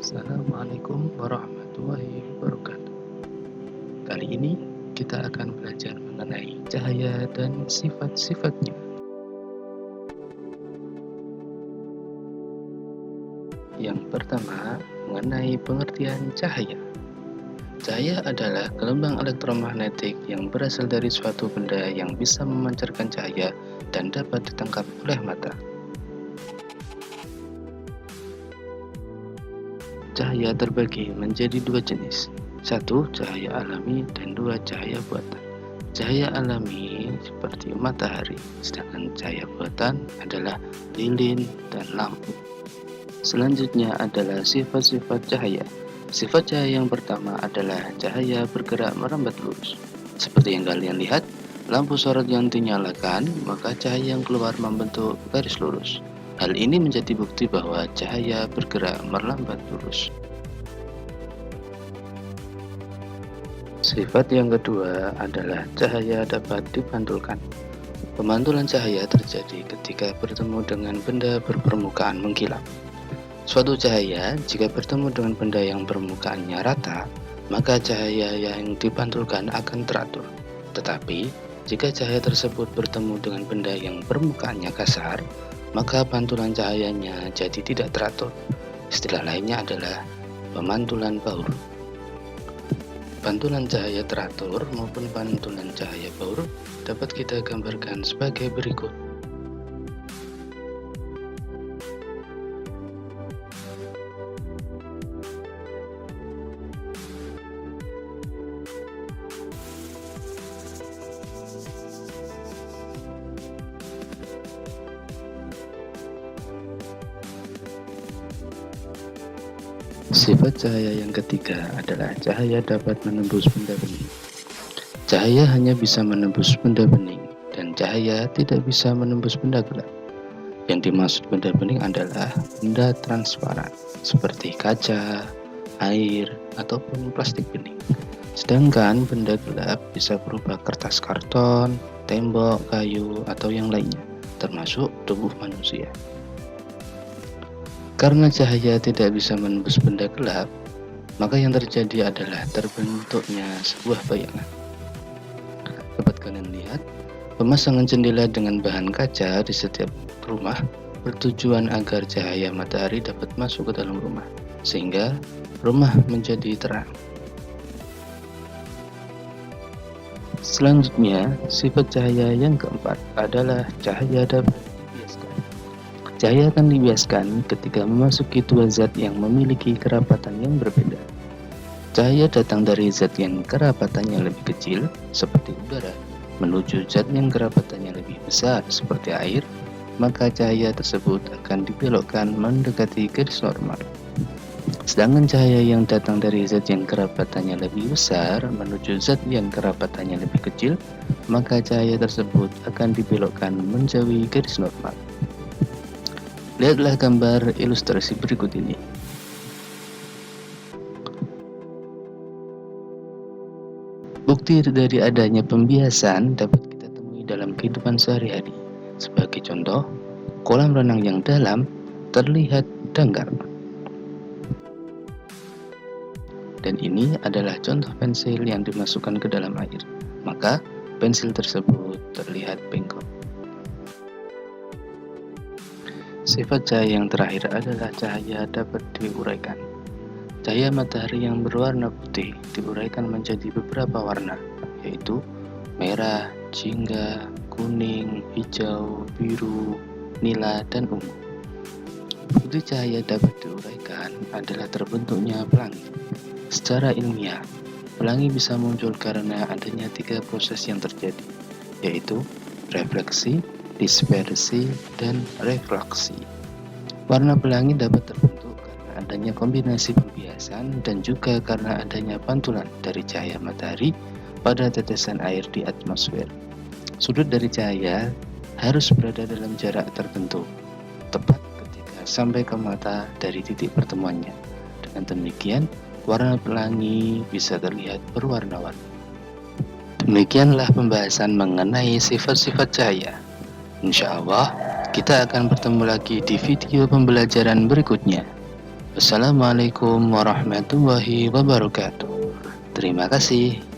Assalamualaikum warahmatullahi wabarakatuh. Kali ini kita akan belajar mengenai cahaya dan sifat-sifatnya. Yang pertama, mengenai pengertian cahaya. Cahaya adalah gelombang elektromagnetik yang berasal dari suatu benda yang bisa memancarkan cahaya dan dapat ditangkap oleh mata. Cahaya terbagi menjadi dua jenis, satu cahaya alami dan dua cahaya buatan. Cahaya alami seperti matahari, sedangkan cahaya buatan adalah lilin dan lampu. Selanjutnya adalah sifat-sifat cahaya. Sifat cahaya yang pertama adalah cahaya bergerak merambat lurus. Seperti yang kalian lihat, lampu sorot yang dinyalakan, maka cahaya yang keluar membentuk garis lurus. Hal ini menjadi bukti bahwa cahaya bergerak merambat lurus. Sifat yang kedua adalah cahaya dapat dipantulkan. Pemantulan cahaya terjadi ketika bertemu dengan benda berpermukaan mengkilap. Suatu cahaya jika bertemu dengan benda yang permukaannya rata, maka cahaya yang dipantulkan akan teratur. Tetapi, jika cahaya tersebut bertemu dengan benda yang permukaannya kasar, maka pantulan cahayanya jadi tidak teratur. Istilah lainnya adalah pemantulan baur. Pantulan cahaya teratur maupun pantulan cahaya baur dapat kita gambarkan sebagai berikut. Sifat cahaya yang ketiga adalah cahaya dapat menembus benda bening. Cahaya hanya bisa menembus benda bening, dan cahaya tidak bisa menembus benda gelap. Yang dimaksud benda bening adalah benda transparan, seperti kaca, air, ataupun plastik bening. Sedangkan benda gelap bisa berupa kertas karton, tembok, kayu, atau yang lainnya, termasuk tubuh manusia. Karena cahaya tidak bisa menembus benda gelap, maka yang terjadi adalah terbentuknya sebuah bayangan. Dapat kalian lihat, pemasangan jendela dengan bahan kaca di setiap rumah bertujuan agar cahaya matahari dapat masuk ke dalam rumah, sehingga rumah menjadi terang. Selanjutnya, sifat cahaya yang keempat adalah cahaya dapat dibiaskan. Cahaya akan dibiaskan ketika memasuki dua zat yang memiliki kerapatan yang berbeda. Cahaya datang dari zat yang kerapatannya lebih kecil, seperti udara, menuju zat yang kerapatannya lebih besar, seperti air, maka cahaya tersebut akan dibelokkan mendekati garis normal. Sedangkan cahaya yang datang dari zat yang kerapatannya lebih besar menuju zat yang kerapatannya lebih kecil, maka cahaya tersebut akan dibelokkan menjauhi garis normal. Lihatlah gambar ilustrasi berikut ini. Bukti dari adanya pembiasan dapat kita temui dalam kehidupan sehari-hari. Sebagai contoh, kolam renang yang dalam terlihat dangkal. Dan ini adalah contoh pensil yang dimasukkan ke dalam air. Maka, pensil tersebut terlihat bengkok. Sifat cahaya yang terakhir adalah cahaya dapat diuraikan. Cahaya matahari yang berwarna putih diuraikan menjadi beberapa warna, yaitu merah, jingga, kuning, hijau, biru, nila, dan ungu. Bukti cahaya dapat diuraikan adalah terbentuknya pelangi. Secara ilmiah, pelangi bisa muncul karena adanya tiga proses yang terjadi, yaitu refleksi, dispersi, dan refraksi. Warna pelangi dapat terbentuk karena adanya kombinasi pembiasan dan juga karena adanya pantulan dari cahaya matahari pada tetesan air di atmosfer. Sudut dari cahaya harus berada dalam jarak tertentu, tepat ketika sampai ke mata dari titik pertemuannya. Dengan demikian, warna pelangi bisa terlihat berwarna-warni. Demikianlah pembahasan mengenai sifat-sifat cahaya. Insya Allah, kita akan bertemu lagi di video pembelajaran berikutnya. Wassalamualaikum warahmatullahi wabarakatuh. Terima kasih.